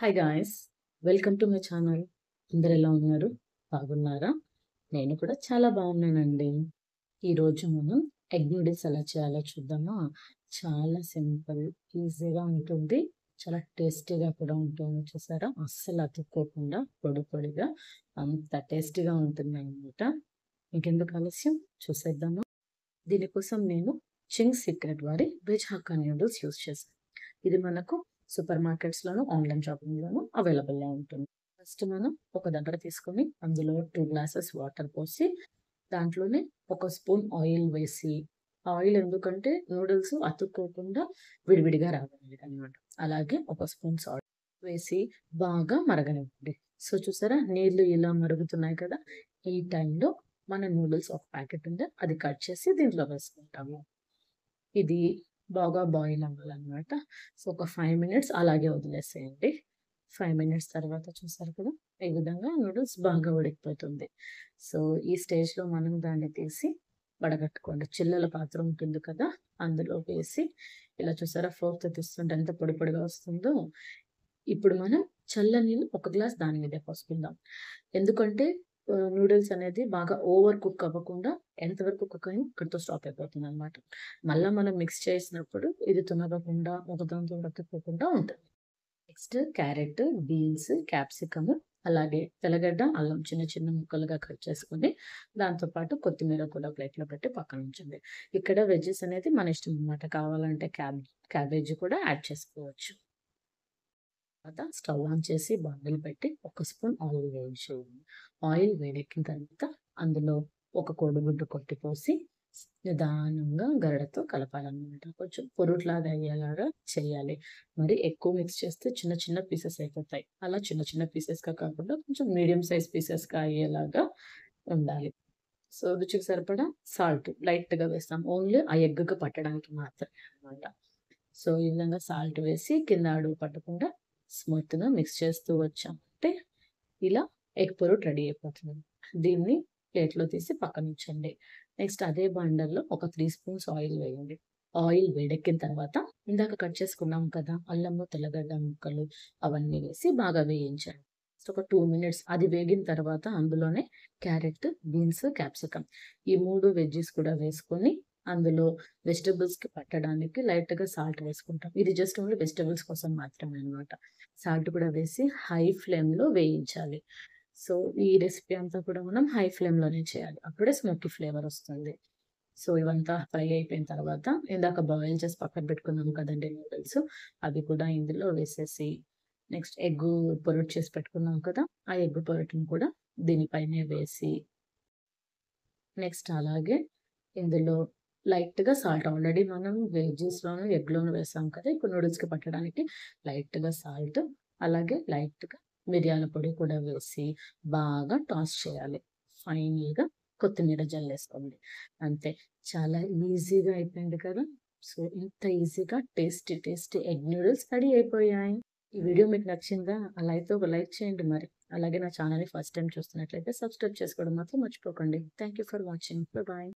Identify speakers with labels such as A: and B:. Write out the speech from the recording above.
A: Hi guys, welcome to my channel. అందరు ఎలా ఉన్నారు? బాగున్నారా? నేను కూడా చాలా బాగున్నానండి. ఈరోజు మనం ఎగ్ నూడిల్స్ ఎలా చేయాలో చూద్దామా. చాలా సింపుల్, ఈజీగా ఉంటుంది, చాలా టేస్టీగా కూడా ఉంటుంది. చూసారా, అస్సలు అతుక్కోకుండా పొడి పొడిగా అంత టేస్టీగా ఉంటుంది అన్నమాట. ఇంకెందుకు ఆలస్యం, చూసేద్దామా. దీనికోసం నేను చింగ్స్ సీక్రెట్ వారి వెజ్ హక్కా నూడిల్స్ యూస్ చేశాను. ఇది మనకు సూపర్ మార్కెట్స్లోను ఆన్లైన్ షాపింగ్లోను అవైలబుల్గా ఉంటుంది. ఫస్ట్ మనం ఒక దగ్గర తీసుకొని అందులో 2 గ్లాసెస్ వాటర్ పోసి దాంట్లోనే ఒక స్పూన్ ఆయిల్ వేసి, ఆయిల్ ఎందుకంటే నూడిల్స్ అతుక్కోకుండా విడివిడిగా రావాలి అనమాట. అలాగే ఒక స్పూన్ సాల్ట్ వేసి బాగా మరగనివ్వండి. సో చూసారా, నీళ్లు ఇలా మరుగుతున్నాయి కదా, ఈ టైంలో మన నూడిల్స్ ఒక ప్యాకెట్ ఉంది, అది కట్ చేసి దీంట్లో వేసుకుంటాము. ఇది బాగా బాయిల్ అవ్వాలన్నమాట. సో ఒక 5 మినిట్స్ అలాగే వదిలేసేయండి. 5 మినిట్స్ తర్వాత చూసారు కదా, ఈ విధంగా నూడిల్స్ బాగా ఉడికిపోతుంది. సో ఈ స్టేజ్లో మనం దాన్ని తీసి వడగట్టుకోండి. చిల్లల పాత్ర ఉంటుంది కదా, అందులో వేసి ఇలా చూసారా, ఫోర్క్తో తీస్తుంటే ఎంత పొడి పొడిగా వస్తుందో. ఇప్పుడు మనం చల్ల నీళ్ళు ఒక గ్లాస్ దాని మీదే పోసుకుందాం. ఎందుకంటే నూడిల్స్ అనేది బాగా ఓవర్ కుక్ అవ్వకుండా ఎంతవరకు కుక్ అయినా ఇక్కడితో స్టాప్ అయిపోతుంది అనమాట. మళ్ళీ మనం మిక్స్ చేసినప్పుడు ఇది తునగకుండా ఒకదాంతో ఉడకపోకుండా ఉంటుంది. నెక్స్ట్ క్యారెట్, బీన్స్, క్యాప్సికమ్, అలాగే తెల్లగడ్డ, అల్లం చిన్న చిన్న ముక్కలుగా కట్ చేసుకుని దాంతోపాటు కొత్తిమీర కూడా ప్లేట్లో పెట్టి పక్కన ఉంచండి. ఇక్కడ వెజ్జెస్ అనేది మన ఇష్టం అనమాట. కావాలంటే క్యాబేజీ కూడా యాడ్ చేసుకోవచ్చు. తర్వాత స్టవ్ ఆన్ చేసి బాండిల్ పెట్టి ఒక స్పూన్ ఆయిల్ వేయించేయండి. ఆయిల్ వేడెక్కిన తర్వాత అందులో ఒక కోడిగుడ్డు కొట్టి పోసి నిదానంగా గరిటెతో కలపాలన్నమాట. కొంచెం పొరుట్లాగా అయ్యేలాగా చేయాలి. మరి ఎక్కువ మిక్స్ చేస్తే చిన్న చిన్న పీసెస్ అయిపోతాయి. అలా చిన్న చిన్న పీసెస్గా కాకుండా కొంచెం మీడియం సైజ్ పీసెస్గా అయ్యేలాగా ఉండాలి. సో రుచికి సరిపడా సాల్ట్ లైట్గా వేస్తాం, ఓన్లీ ఆ ఎగ్గుకి పట్టడానికి మాత్రమే అనమాట. సో ఈ విధంగా సాల్ట్ వేసి కింద అడుగు పట్టకుండా స్మూత్గా మిక్స్ చేస్తూ వచ్చామంటే ఇలా ఎగ్ పొరుటు రెడీ అయిపోతుంది. దీన్ని ప్లేట్లో తీసి పక్కన ఉంచండి. నెక్స్ట్ అదే బండల్లో ఒక 3 స్పూన్స్ ఆయిల్ వేయండి. ఆయిల్ వేడెక్కిన తర్వాత ఇందాక కట్ చేసుకున్నాం కదా అల్లము, తెల్లగడ్డ ముక్కలు, అవన్నీ వేసి బాగా వేయించండి. ఒక 2 మినిట్స్ అది వేగిన తర్వాత అందులోనే క్యారెట్, బీన్స్, క్యాప్సికమ్ ఈ 3 వెజ్జెస్ కూడా వేసుకొని అందులో వెజిటబుల్స్కి పట్టడానికి లైట్గా సాల్ట్ వేసుకుంటాం. ఇది జస్ట్ ఓన్లీ వెజిటబుల్స్ కోసం మాత్రమే అనమాట. సాల్ట్ కూడా వేసి హై ఫ్లేమ్లో వేయించాలి. సో ఈ రెసిపీ అంతా కూడా మనం హై ఫ్లేమ్లోనే చేయాలి, అప్పుడే స్మోకీ ఫ్లేవర్ వస్తుంది. సో ఇవంతా ఫ్రై అయిపోయిన తర్వాత ఇందాక బాయిల్ చేసి పక్కన పెట్టుకున్నాం కదండి నూడిల్స్, అవి కూడా ఇందులో వేసేసి నెక్స్ట్ ఎగ్ పొరటు చేసి పెట్టుకున్నాం కదా, ఆ ఎగ్ పొరటుని కూడా దీనిపైనే వేసి నెక్స్ట్ అలాగే ఇందులో లైట్గా సాల్ట్, ఆల్రెడీ మనం వెజ్జెస్లోను ఎగ్లోను వేసాం కదా, ఇప్పుడు నూడిల్స్కి పట్టడానికి లైట్గా సాల్ట్, అలాగే లైట్గా మిరియాల పొడి కూడా వేసి బాగా టాస్ చేయాలి. ఫైనల్గా కొత్తిమీర జల్లేసుకోండి. అంతే, చాలా ఈజీగా అయిపోయింది కదా. సో ఇంత ఈజీగా tasty tasty egg noodles ready అయిపోయాయి. ఈ వీడియో మీకు నచ్చిందా? అలా అయితే ఒక లైక్ చేయండి మరి. అలాగే నా ఛానల్ని ఫస్ట్ టైం చూస్తున్నట్లయితే సబ్స్క్రైబ్ చేసుకోవడం మాత్రం మర్చిపోకండి. Thank you for watching. Bye.